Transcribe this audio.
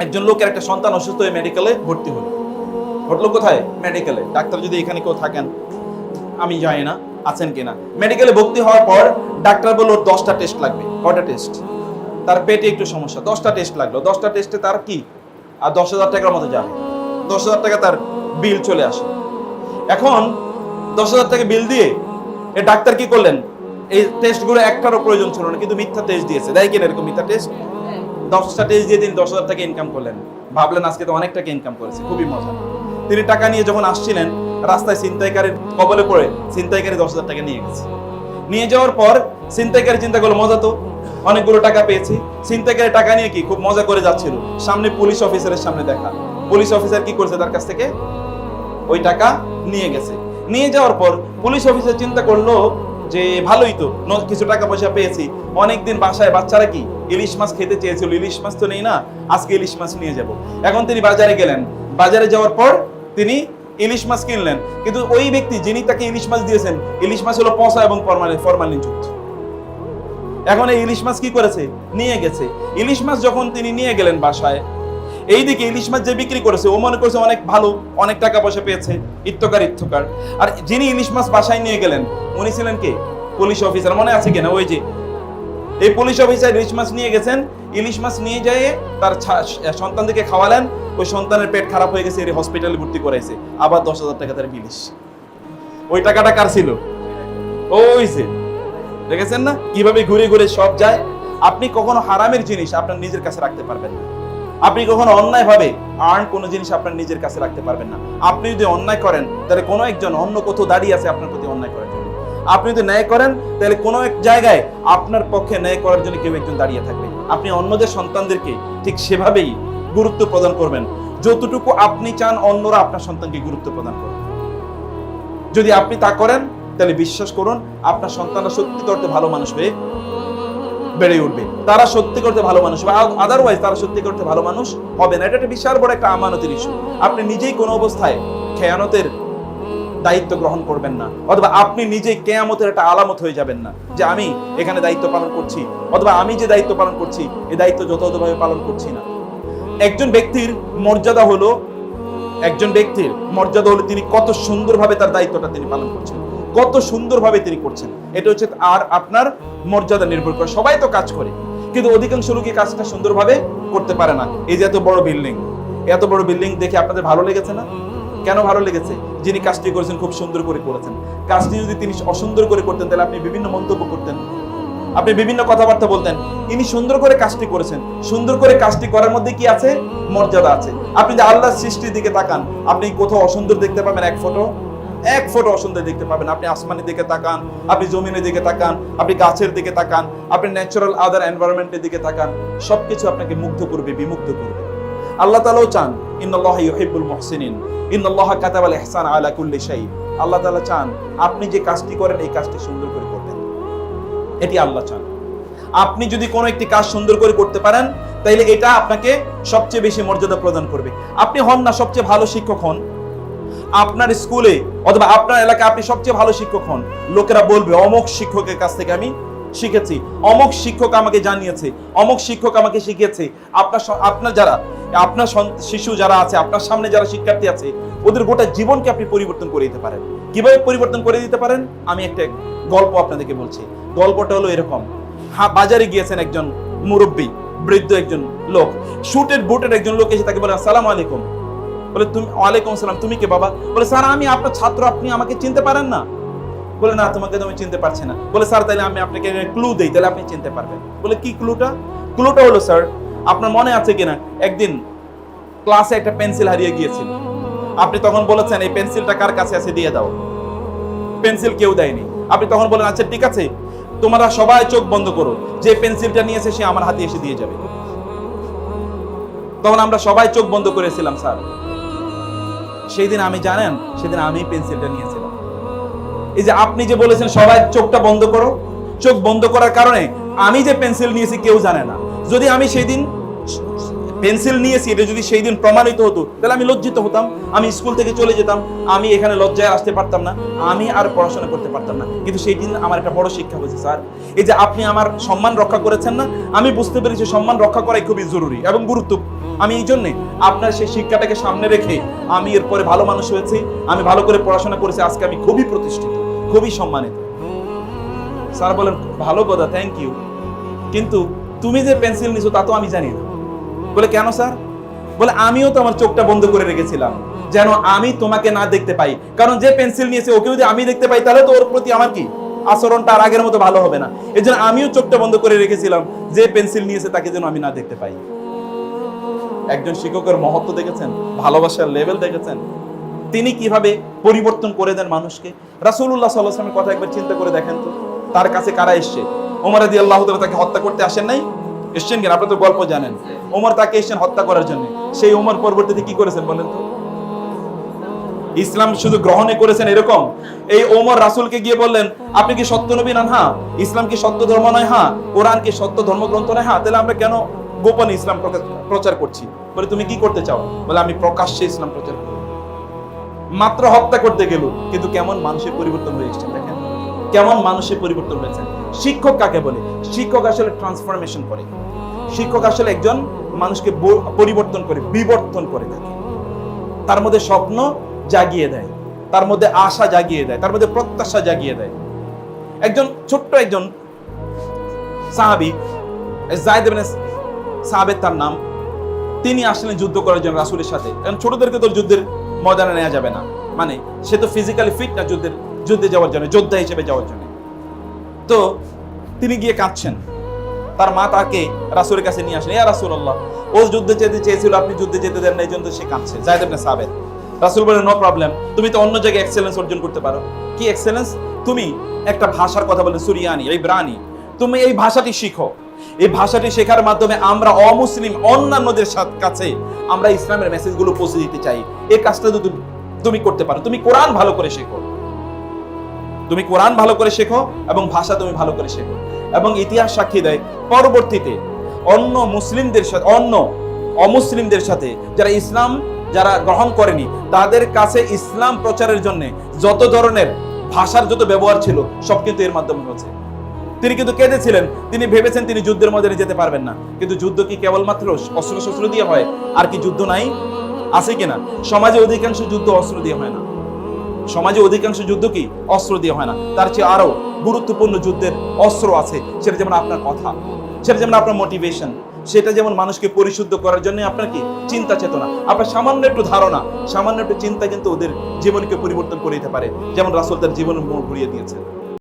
একজন লোকের একটা সন্তান অসুস্থ হয়ে মেডিকেলে ভর্তি হলো। ঘটলো কোথায়? মেডিকেলে। ডাক্তার যদি এখানে কেউ থাকেন, আমি জানি না আছেন কিনা। মেডিকেলে ভর্তি হওয়ার পর ডাক্তার বলল 10টা টেস্ট লাগবে। কয়টা টেস্ট? তার পেটে একটু সমস্যা, 10টা টেস্ট লাগলো। 10টা টেস্টে তার কি আর 10,000 টাকার মতো যাবে। 10,000 টাকা তার বিল চলে আসে। এখন 10,000 টাকা বিল দিয়ে এই ডাক্তার কি করলেন? এই টেস্টগুলো একটারও প্রয়োজন ছিল না, কিন্তু মিথ্যা টেস্ট দিয়েছে। দেয় কিনা এরকম মিথ্যা টেস্ট? 10টা টেস্ট দিয়ে তিনি 10,000 টাকা ইনকাম করলেন। ভাবলেন আজকে তো অনেক টাকা ইনকাম করেছে, খুবই মজা। তিনি টাকা নিয়ে যখন আসছিলেন, রাস্তায় ছিনতাইকারীর কবলে পড়ে ছিনতাইকারী 10,000 টাকা নিয়ে গেছে। নিয়ে যাওয়ার পর ছিনতাইকারী চিন্তা করলো, মজা তো, অনেকগুলো টাকা পেয়েছি। ছিনতাইকারী টাকা নিয়ে কি খুব মজা করে যাচ্ছিল, সামনে পুলিশ অফিসারের সামনে দেখা। পুলিশ অফিসার কি করছে? তার কাছ থেকে ওই টাকা নিয়ে গেছে। নিয়ে যাওয়ার পর পুলিশ অফিসার চিন্তা করলো যে ভালোই তো, কিছু টাকা পয়সা পেয়েছি। অনেকদিন বাসায় বাচ্চারা কি ইলিশ মাছ খেতে চেয়েছিল, ইলিশ মাছ তো নেই না, আজকে ইলিশ মাছ নিয়ে যাব। এখন তিনি বাজারে গেলেন। বাজারে যাওয়ার পর তিনি ইলিশ মাছ কিনলেন, কিন্তু ওই ব্যক্তি যিনি তাকে ইলিশ মাছ দিয়েছেন, ইলিশ মাছ হলো পচা এবং ফরমালিন যুক্ত। এখন এই ইলিশ মাছ কি করেছে? নিয়ে গেছে। ইলিশ মাছ যখন তিনি নিয়ে গেলেন বাসায়, এইদিকে ইলিশ মাছ যে বিক্রি করেছে ও মনে করছে অনেক ভালো, অনেক টাকা পয়সা পেয়েছে, ইত্যকার। আর যিনি ইলিশ মাছ বাসায় নিয়ে গেলেন উনি ছিলেন কে? Police officer. মনে আছে কিনা? ওই যে এই পুলিশ অফিসার ইলিশ মাছ নিয়ে গেছেন। ইলিশ মাছ নিয়ে যায় তার সন্তানদেরকে খাওয়ালেন। ওই সন্তানের পেট খারাপ হয়ে গেছে, এর হসপিটালে ভর্তি করাইছে। আবার 10,000 টাকা তার বিলিশ। ওই টাকাটা কার ছিল? ওই যে দেখেছেন না কিভাবে ঘুরে ঘুরে সব যায়। আপনি কখনো হারামের জিনিস আপনার নিজের কাছে রাখতে পারবেন না। আপনি কখনো অন্যায় ভাবে কোনো জিনিস আপনার নিজের কাছে রাখতে পারবেন না। আপনি যদি অন্যায় করেন, তাহলে কোনো একজন অন্য কোথাও দাঁড়িয়ে আছে আপনার প্রতি অন্যায় করার জন্য। আপনি যদি ন্যায় করেন, তাহলে কোনো এক জায়গায় আপনার পক্ষে ন্যায় করার জন্য কেউ একজন দাঁড়িয়ে থাকবে। আপনি অন্যদের সন্তানদেরকে ঠিক সেভাবেই গুরুত্ব প্রদান করবেন যতটুকু আপনি চান অন্যরা আপনার সন্তানকে গুরুত্ব প্রদান করবে। যদি আপনি তা করেন, তাহলে বিশ্বাস করুন আপনার সন্তানরা সত্যি করতে ভালো মানুষ হয়ে বেড়ে উঠবে। তারা সত্যি করতে ভালো মানুষ হবে, আদারওয়াইজ তারা সত্যি করতে ভালো মানুষ হবে না। এটা একটা বিশাল বড় একটা আমানতের ইস্যু। আপনি নিজেই কোনো অবস্থায় খেয়ানতের দায়িত্ব গ্রহণ করবেন না, অথবা আপনি নিজেই কিয়ামতের একটা আলামত হয়ে যাবেন না যে আমি এখানে দায়িত্ব পালন করছি, অথবা আমি যে দায়িত্ব পালন করছি এই দায়িত্ব যথাযথভাবে পালন করছি না। একজন ব্যক্তির মর্যাদা হলো তিনি কত সুন্দরভাবে তার দায়িত্বটা তিনি পালন করছেন, কত সুন্দরভাবে তিনি করছেন। এটা হচ্ছে আর আপনার মর্যাদা নির্ভর করে। সবাই তো কাজ করে, কিন্তু অধিকাংশ লোকই কাজটা সুন্দরভাবে করতে পারে না। এই যে এত বড় বিল্ডিং দেখে আপনাদের ভালো লেগেছে না? কেন ভালো লেগেছে? যিনি কাজটি করেছেন খুব সুন্দর করে করেছেন। কাজটি যদি তিনি অসুন্দর করে করতেন, তাহলে আপনি বিভিন্ন মন্তব্য করতেন, আপনি বিভিন্ন কথাবার্তা বলতেন। ইনি সুন্দর করে কাজটি করেছেন। সুন্দর করে কাজটি করার মধ্যে কি আছে? মর্যাদা আছে। আপনি যে আল্লাহর সৃষ্টির দিকে তাকান, আপনি কোথাও অসুন্দর দেখতে পাবেন? এক ফোঁটা অসুন্দর দেখতে পাবেন। আপনি আসমানের দিকে তাকান, আপনি জমিনের দিকে তাকান, আপনি গাছের দিকে তাকান, আপনি ন্যাচারাল আদার এনভায়রনমেন্টের দিকে তাকান, সবকিছু আপনাকে মুগ্ধ করবে, বিমুগ্ধ করবে। আল্লাহ তাআলাও চান ইন্নাল্লাহা ইউহিব্বুল মুহসিনিন, ইন্নাল্লাহা কাতাবাল ইহসান আলা কুল্লি শাই। আল্লাহ তাআলা চান আপনি যে কাজটি করেন এই কাজটি সুন্দর করে করবেন। এটি আল্লাহ চান। আপনি যদি কোনো একটি কাজ সুন্দর করে করতে পারেন, তাহলে এটা আপনাকে সবচেয়ে বেশি মর্যাদা প্রদান করবে। আপনি হন না সবচেয়ে ভালো শিক্ষক হন, আপনার স্কুলে অথবা আপনার এলাকায় আপনি সবচেয়ে ভালো শিক্ষক হন, লোকেরা বলবে অমুক শিক্ষকের কাছ থেকে আমি শিখেছি, অমুক শিক্ষক আমাকে জানিয়েছে, অমুক শিক্ষক আমাকে শিখিয়েছে। আপনার শিশু যারা আছে, আপনার সামনে যারা শিক্ষার্থী আছে, ওদের গোটা জীবনকে আপনি পরিবর্তন করে দিতে পারেন। কিভাবে পরিবর্তন করে দিতে পারেন? আমি একটা গল্প আপনাদেরকে বলছি। গল্পটা হলো এরকম। বাজারে গিয়েছেন একজন মুরব্বী, বৃদ্ধ একজন লোক, শুটেড বুটেড একজন লোক এসে তাকে বলে আসসালামু আলাইকুম। বলে তুমি? ওয়ালাইকুম সালাম। তুমি কে বাবা? বলে স্যার আমি আপনার ছাত্র, আপনি আমাকে চিনতে পারেন না? বলে না, তোমাকে তো আমি চিনতে পারছি না। বলে স্যার তাহলে আমি আপনাকে ক্লু দেই, তাহলে আপনি চিনতে পারবেন। বলে কি ক্লুটা? ক্লুটা হলো স্যার, আপনার মনে আছে কিনা একদিন ক্লাসে একটা পেন্সিল হারিয়ে গিয়েছিল, আপনি তখন বলেছেন এই পেন্সিলটা কার কাছে আছে দিয়ে দাও। পেন্সিল কেউ দেয়নি। আপনি তখন বলেন আচ্ছা ঠিক আছে, তোমরা সবাই চোখ বন্ধ করো, যে পেন্সিলটা নিয়েছে সে আমার হাতে এসে দিয়ে যাবে। তখন আমরা সবাই চোখ বন্ধ করেছিলাম স্যার। সেদিন আমি পেন্সিলটা নিয়েছিলাম। এই যে আপনি যে বলেছেন সবাই চোখটা বন্ধ করো, চোখ বন্ধ করার কারণে আমি যে পেন্সিল নিয়েছি কেউ জানে না। যদি আমি সেদিন পেন্সিল নিয়েছি এটা যদি সেই দিন প্রমাণিত হতো তাহলে আমি লজ্জিত হতাম, আমি স্কুল থেকে চলে যেতাম, আমি এখানে লজ্জায় আসতে পারতাম না, আমি আর পড়াশোনা করতে পারতাম না। কিন্তু সেই দিন আমার একটা বড় শিক্ষা হয়েছে, স্যার এই যে আপনি আমার সম্মান রক্ষা করেছেন না, আমি বুঝতে পেরেছি সম্মান রক্ষা করাই খুবই জরুরি এবং গুরুত্ব। আমি এই জন্যে আপনার সেই শিক্ষাটাকে সামনে রেখে আমি এরপরে ভালো মানুষ হয়েছি, আমি ভালো করে পড়াশোনা করেছি, আজকে আমি খুবই প্রতিষ্ঠিত, খুবই সম্মানিত। স্যার বলেন ভালো কথা, থ্যাংক ইউ, কিন্তু তুমি যে পেন্সিল নিছো তা তো আমি জানি না। বলে কেন স্যার? বলে আমিও তো আমার চোখটা বন্ধ করে রেখেছিলাম যেন আমি তোমাকে না দেখতে পাই, কারণ যে পেন্সিল নিয়েছে ওকে যদি আমি দেখতে পাই তাহলে তো ওর প্রতি আমার কি আচরণটা আর আগের মতো ভালো হবে না। এই জন্য আমিও চোখটা বন্ধ করে রেখেছিলাম যে পেন্সিল নিয়েছে তাকে যেন আমি না দেখতে পাই। একজন শিক্ষকের মহত্ব দেখেছেন, ভালোবাসার লেভেল দেখেছেন, তিনি কিভাবে পরিবর্তন করে দেন মানুষকে। রাসূলুল্লাহ সাল্লাল্লাহু আলাইহি ওয়াসাল্লামের কথা একবার চিন্তা করে দেখেন তো, তার কাছে কারা এসছে? ওমর রাদিয়াল্লাহু তাআলা তাকে হত্যা করতে আসেন নাই? এসছেন কেন? আপনারা তো গল্প জানেন। ওমর তাকে এসেছেন হত্যা করার জন্য। সেই ওমর পরবর্তীতে কি করেছেন বলেন তো? ইসলাম শুধু গ্রহণে করেছেন এরকম? এই ওমর রাসূলকে গিয়ে বললেন আপনি কি সত্য নবী নন? হ্যাঁ। ইসলাম কি সত্য ধর্ম নয়? হ্যাঁ। কোরআন কি সত্য ধর্মগ্রন্থ নয়? হ্যাঁ। তাহলে আমরা কেন গোপনে ইসলাম প্রচার করছি? বলে তুমি কি করতে চাও? বলে আমি প্রকাশ্যে ইসলাম প্রচার করব। মাত্র হত্যা করতে গেল, কিন্তু কেমন মানুষের পরিবর্তন হয়ে এসেছে দেখেন, কেমন মানুষের পরিবর্তন হয়েছে। শিক্ষক কাকে বলে? শিক্ষক আসলে ট্রান্সফরমেশন করে। শিক্ষক আসলে একজন মানুষকে পরিবর্তন করে, বিবর্তন করে থাকে, তার মধ্যে স্বপ্ন জাগিয়ে দেয়, তার মধ্যে আশা জাগিয়ে দেয়, তার মধ্যে প্রত্যাশা জাগিয়ে দেয়। একজন ছোট্ট একজন সাহাবী, যায়েদ ইবনে সাবিত তার নাম, তিনি আসলেন যুদ্ধ করার জন্য রাসূলের সাথে। কারণ ছোটদেরকে তো যুদ্ধের ময়দানে নেওয়া যাবে না, মানে সে তো ফিজিক্যালি ফিট না যুদ্ধে যাওয়ার জন্য, যোদ্ধা হিসেবে যাওয়ার জন্য। তো তিনি গিয়ে কাঁদছেন, তার মা তাকে রাসূলের কাছে নিয়ে আসেন, ইয়া রাসূলুল্লাহ, ও যুদ্ধে যেতে চেয়েছিল, আপনি যুদ্ধে যেতে দেন না, এই জন্য সে কাঁদছে। যায়েদ ইবনে সাবিত। রাসূল বলেন নো প্রবলেম, তুমি তো অন্য জায়গায় এক্সেলেন্স অর্জন করতে পারো। কি এক্সেলেন্স? তুমি একটা ভাষার কথা বলেন, সুরিয়ানি, ইব্রানি, তুমি এই ভাষাটি শিখো। এই ভাষাটি শেখার মাধ্যমে আমরা অমুসলিম অন্যান্যদের কাছে আমরা ইসলামের মেসেজগুলো পৌঁছে দিতে চাই। এই কাজটা তুমি করতে পারো। তুমি কোরআন ভালো করে শেখো, তুমি কোরআন ভালো করে শেখো এবং ভাষা তুমি ভালো করে শেখো। এবং ইতিহাস সাক্ষী দেয় পরবর্তীতে অন্য মুসলিমদের সাথে, অন্য অমুসলিমদের সাথে যারা গ্রহণ করেনি তাদের কাছে ইসলাম প্রচারের জন্য যত ধরনের ভাষার যত ব্যবহার ছিল সব কিন্তু এর মাধ্যমে হচ্ছে। তিনি কিন্তু কেঁদেছিলেন, তিনি ভেবেছেন তিনি যুদ্ধের ময়দানে যেতে পারবেন না, কিন্তু যুদ্ধ কি কেবলমাত্র অস্ত্র শস্ত্র দিয়ে হয়? আর কি যুদ্ধ নাই? আছে কিনা? সমাজে অধিকাংশ যুদ্ধ অস্ত্র দিয়ে হয় না। সমাজে অধিকাংশ যুদ্ধ কি অস্ত্র দিয়ে হয় না, তার চেয়ে আরো গুরুত্বপূর্ণ যুদ্ধের অস্ত্র আছে। সেটা যেমন আপনার কথা, সেটা যেমন আপনার মোটিভেশন, সেটা যেমন মানুষকে পরিশুদ্ধ করার জন্য আপনার কি চিন্তা চেতনা, আপনার সামান্য একটু ধারণা, সামান্য একটু চিন্তা কিন্তু ওদের জীবনকে পরিবর্তন করে দিতে পারে, যেমন রাসূল তার জীবন মোড় ঘুরিয়ে দিয়েছে।